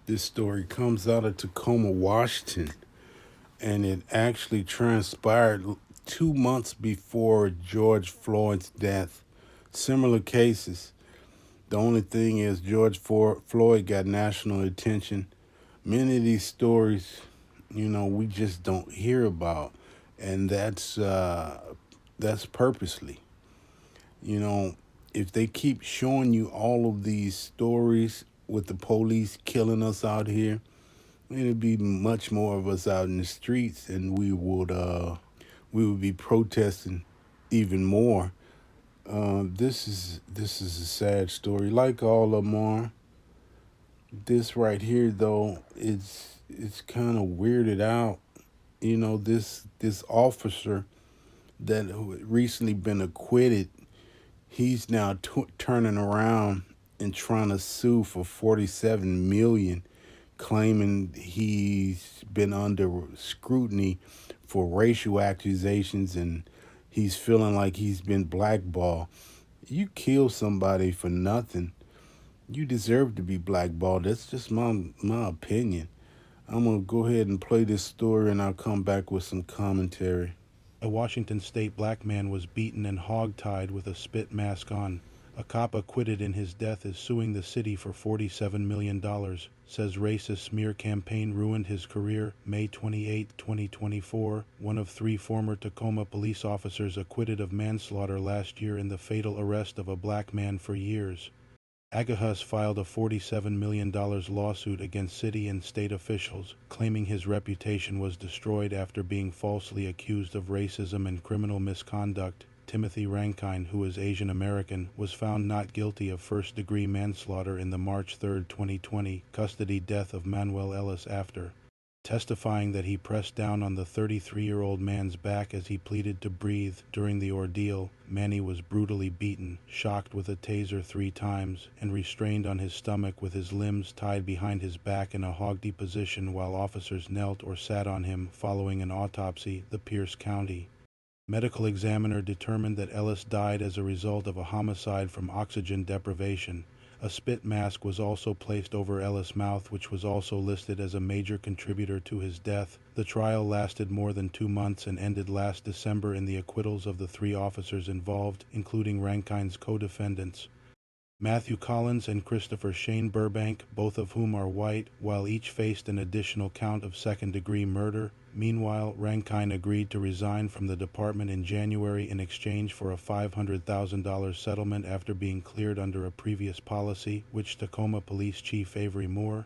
This story comes out of Tacoma, Washington, and it actually transpired 2 months before George Floyd's death. Similar cases. The only thing is, Floyd got national attention. Many of these stories, we just don't hear about, and that's purposely. You know, if they keep showing you all of these stories with the police killing us out here, it'd be much more of us out in the streets, and we would be protesting even more. This is a sad story, like all of them are. This right here, though, it's kind of weirded out. This officer that recently been acquitted, he's now turning around and trying to sue for 47 million, claiming he's been under scrutiny for racial accusations and he's feeling like he's been blackballed. You kill somebody for nothing, you deserve to be blackballed. That's just my opinion. I'm gonna go ahead and play this story and I'll come back with some commentary. A Washington state black man was beaten and hog-tied with a spit mask on. A cop acquitted in his death is suing the city for $47 million. Says racist smear campaign ruined his career. May 28, 2024. One of three former Tacoma police officers acquitted of manslaughter last year in the fatal arrest of a black man for years. Agahus filed a $47 million lawsuit against city and state officials, claiming his reputation was destroyed after being falsely accused of racism and criminal misconduct. Timothy Rankine, who is Asian American, was found not guilty of first-degree manslaughter in the March 3, 2020, custody death of Manuel Ellis after testifying that he pressed down on the 33-year-old man's back as he pleaded to breathe. During the ordeal, Manny was brutally beaten, shocked with a taser 3 times, and restrained on his stomach with his limbs tied behind his back in a hogtie position while officers knelt or sat on him following an autopsy, the Pierce County medical examiner determined that Ellis died as a result of a homicide from oxygen deprivation. A spit mask was also placed over Ellis' mouth, which was also listed as a major contributor to his death. The trial lasted more than 2 months and ended last December in the acquittals of the three officers involved, including Rankine's co-defendants, Matthew Collins and Christopher Shane Burbank, both of whom are white, while each faced an additional count of second-degree murder. Meanwhile, Rankine agreed to resign from the department in January in exchange for a $500,000 settlement after being cleared under a previous policy, which Tacoma Police Chief Avery Moore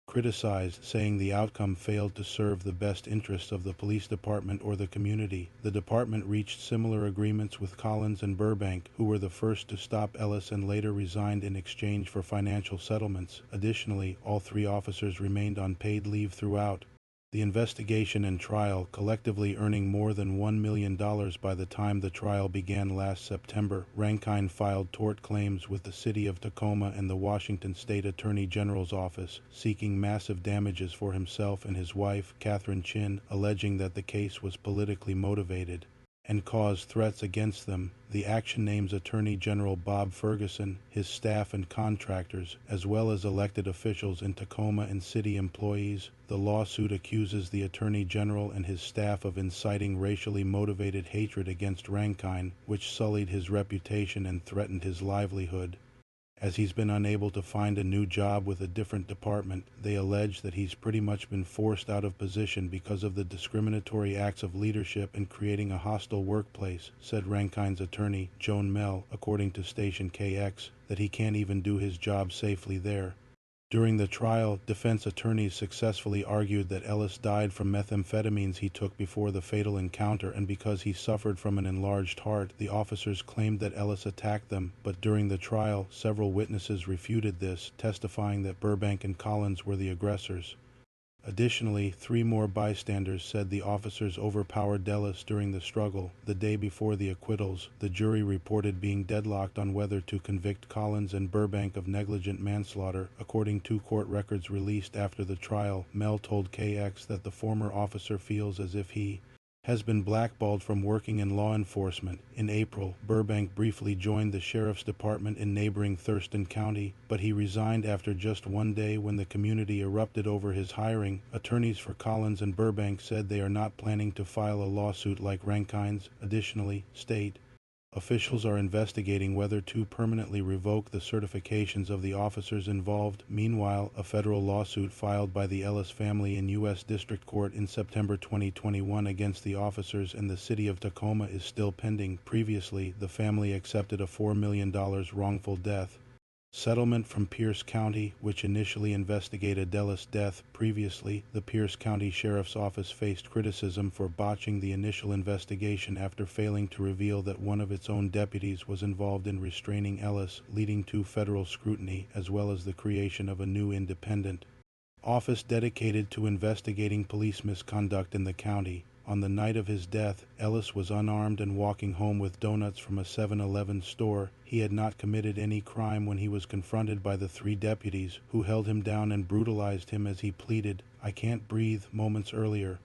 criticized, saying the outcome failed to serve the best interests of the police department or the community. The department reached similar agreements with Collins and Burbank, who were the first to stop Ellis and later resigned in exchange for financial settlements. Additionally, all three officers remained on paid leave throughout the investigation and trial, collectively earning more than $1 million by the time the trial began last September. Rankine filed tort claims with the city of Tacoma and the Washington State Attorney General's office, seeking massive damages for himself and his wife, Catherine Chin, alleging that the case was politically motivated and caused threats against them. The action names Attorney General Bob Ferguson, his staff and contractors, as well as elected officials in Tacoma and city employees. The lawsuit accuses the Attorney General and his staff of inciting racially motivated hatred against Rankine, which sullied his reputation and threatened his livelihood. As he's been unable to find a new job with a different department, they allege that he's pretty much been forced out of position because of the discriminatory acts of leadership and creating a hostile workplace, said Rankine's attorney, Joan Mell, according to station KX, that he can't even do his job safely there. During the trial, defense attorneys successfully argued that Ellis died from methamphetamines he took before the fatal encounter, and because he suffered from an enlarged heart. The officers claimed that Ellis attacked them, but during the trial, several witnesses refuted this, testifying that Burbank and Collins were the aggressors. Additionally, three more bystanders said the officers overpowered Ellis during the struggle. The day before the acquittals, the jury reported being deadlocked on whether to convict Collins and Burbank of negligent manslaughter. According to court records released after the trial, Mel told KX that the former officer feels as if he has been blackballed from working in law enforcement. In April, Burbank briefly joined the sheriff's department in neighboring Thurston County, but he resigned after just one day when the community erupted over his hiring. Attorneys for Collins and Burbank said they are not planning to file a lawsuit like Rankine's. Additionally, state officials are investigating whether to permanently revoke the certifications of the officers involved. Meanwhile, a federal lawsuit filed by the Ellis family in U.S. District Court in September 2021 against the officers and the city of Tacoma is still pending. Previously, the family accepted a $4 million wrongful death settlement from Pierce County, which initially investigated Ellis' death. Previously, the Pierce County Sheriff's Office faced criticism for botching the initial investigation after failing to reveal that one of its own deputies was involved in restraining Ellis, leading to federal scrutiny, as well as the creation of a new independent office dedicated to investigating police misconduct in the county. On the night of his death, Ellis was unarmed and walking home with donuts from a 7-Eleven store. He had not committed any crime when he was confronted by the three deputies, who held him down and brutalized him as he pleaded, "I can't breathe," moments earlier.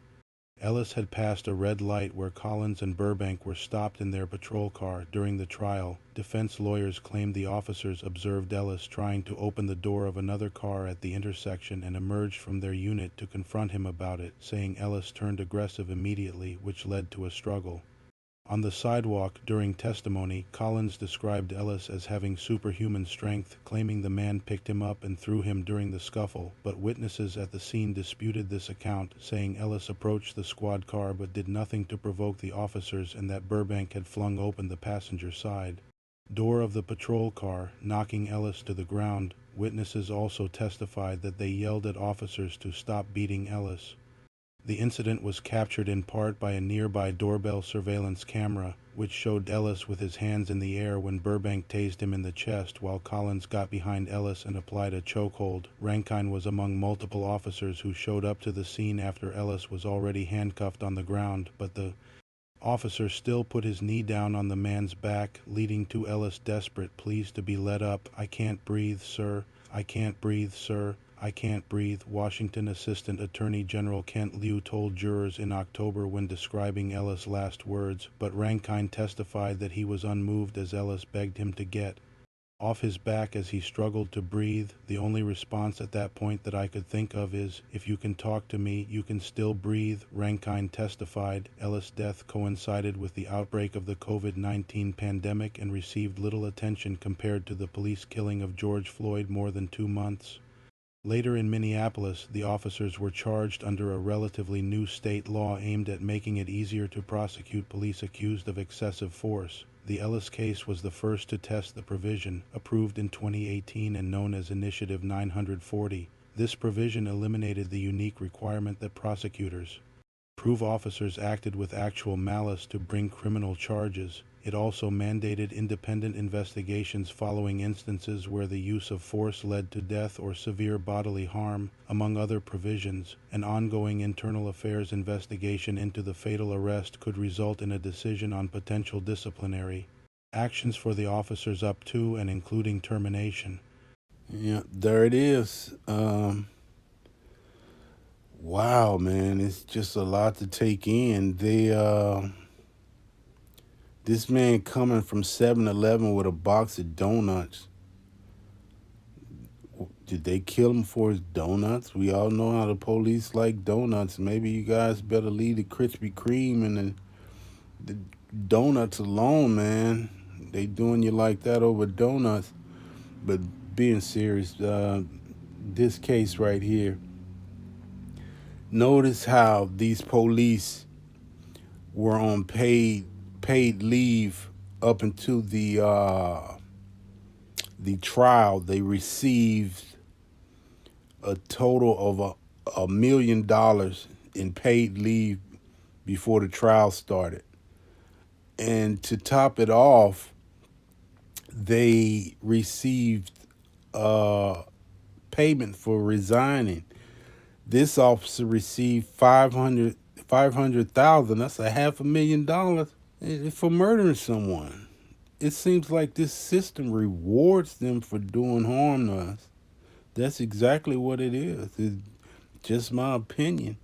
Ellis had passed a red light where Collins and Burbank were stopped in their patrol car. During the trial, defense lawyers claimed the officers observed Ellis trying to open the door of another car at the intersection and emerged from their unit to confront him about it, saying Ellis turned aggressive immediately, which led to a struggle. On the sidewalk during testimony, Collins described Ellis as having superhuman strength, claiming the man picked him up and threw him during the scuffle, but witnesses at the scene disputed this account, saying Ellis approached the squad car but did nothing to provoke the officers and that Burbank had flung open the passenger side door of the patrol car, knocking Ellis to the ground. Witnesses also testified that they yelled at officers to stop beating Ellis. The incident was captured in part by a nearby doorbell surveillance camera, which showed Ellis with his hands in the air when Burbank tased him in the chest while Collins got behind Ellis and applied a chokehold. Rankine was among multiple officers who showed up to the scene after Ellis was already handcuffed on the ground, but the officer still put his knee down on the man's back, leading to Ellis' desperate pleas to be let up. "I can't breathe, sir. I can't breathe, sir. I can't breathe," Washington Assistant Attorney General Kent Liu told jurors in October when describing Ellis' last words, but Rankine testified that he was unmoved as Ellis begged him to get off his back as he struggled to breathe. "The only response at that point that I could think of is, 'If you can talk to me, you can still breathe,'" Rankine testified. Ellis' death coincided with the outbreak of the COVID-19 pandemic and received little attention compared to the police killing of George Floyd more than 2 months later in Minneapolis. The officers were charged under a relatively new state law aimed at making it easier to prosecute police accused of excessive force. The Ellis case was the first to test the provision, approved in 2018 and known as Initiative 940. This provision eliminated the unique requirement that prosecutors prove officers acted with actual malice to bring criminal charges. It also mandated independent investigations following instances where the use of force led to death or severe bodily harm. Among other provisions, an ongoing internal affairs investigation into the fatal arrest could result in a decision on potential disciplinary actions for the officers up to and including termination. Yeah, there it is. Wow, man, it's just a lot to take in. This man coming from 7-Eleven with a box of donuts. Did they kill him for his donuts? We all know how the police like donuts. Maybe you guys better leave the Krispy Kreme and the donuts alone, man. They doing you like that over donuts. But being serious, this case right here. Notice how these police were on paid leave up until the trial. They received a total of $1 million in paid leave before the trial started. And to top it off, they received payment for resigning. This officer received 500,000. That's a $500,000 for murdering someone. It seems like this system rewards them for doing harm to us. That's exactly what it is. It's just my opinion.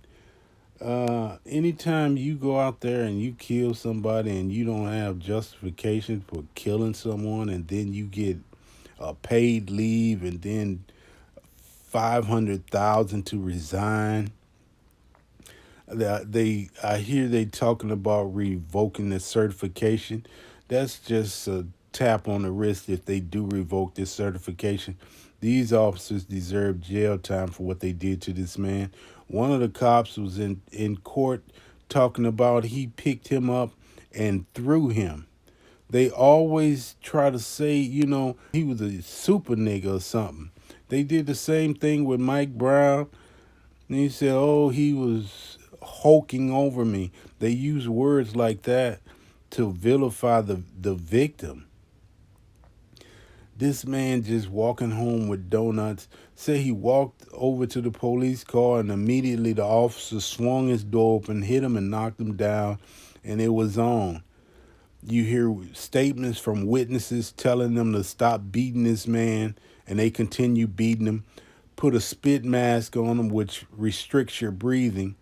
Anytime you go out there and you kill somebody and you don't have justification for killing someone, and then you get a paid leave and then 500,000 to resign. I hear they talking about revoking the certification. That's just a tap on the wrist if they do revoke this certification. These officers deserve jail time for what they did to this man. One of the cops was in court talking about he picked him up and threw him. They always try to say, he was a super nigga or something. They did the same thing with Mike Brown. And he said, oh, he was hulking over me. They use words like that to vilify the victim. This man just walking home with donuts. Say he walked over to the police car and immediately the officer swung his door open, hit him and knocked him down, and it was on. You hear statements from witnesses telling them to stop beating this man, and they continue beating him. Put a spit mask on him, which restricts your breathing.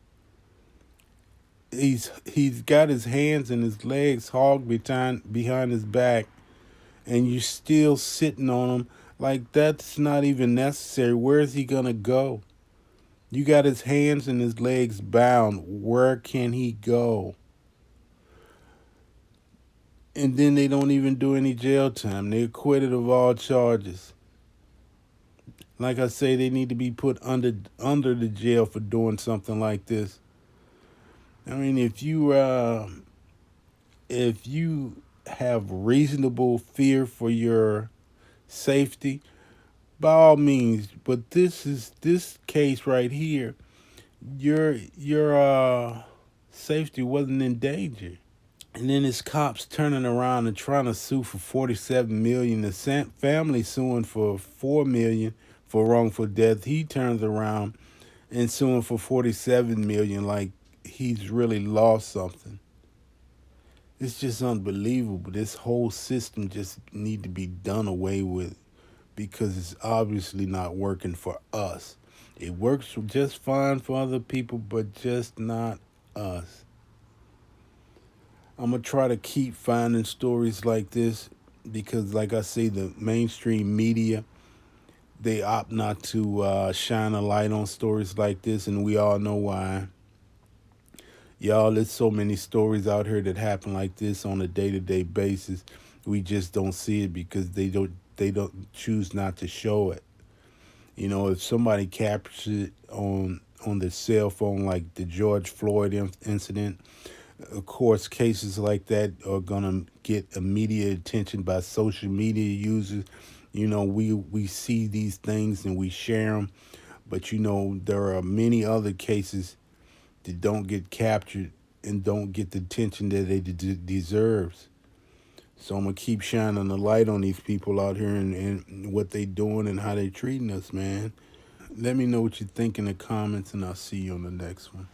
He's got his hands and his legs hogged behind his back, and you're still sitting on him like that's not even necessary. Where is he gonna go? You got his hands and his legs bound. Where can he go? And then they don't even do any jail time. They're acquitted of all charges. Like I say, they need to be put under the jail for doing something like this. I mean, if you have reasonable fear for your safety, by all means. But this case right here. Your safety wasn't in danger. And then his cops turning around and trying to sue for 47 million. The family suing for 4 million for wrongful death. He turns around and suing for 47 million like he's really lost something. It's just unbelievable. This whole system just need to be done away with because it's obviously not working for us. It works just fine for other people, but just not us. I'm gonna try to keep finding stories like this because, like I say, the mainstream media they opt not to shine a light on stories like this, and we all know why. Y'all, there's so many stories out here that happen like this on a day-to-day basis. We just don't see it because they don't choose not to show it. If somebody captures it on their cell phone, like the George Floyd incident, of course, cases like that are gonna get immediate attention by social media users. We see these things and we share them, but there are many other cases that don't get captured and don't get the attention that they deserves. So I'm gonna keep shining the light on these people out here and what they doing and how they treating us, man. Let me know what you think in the comments, and I'll see you on the next one.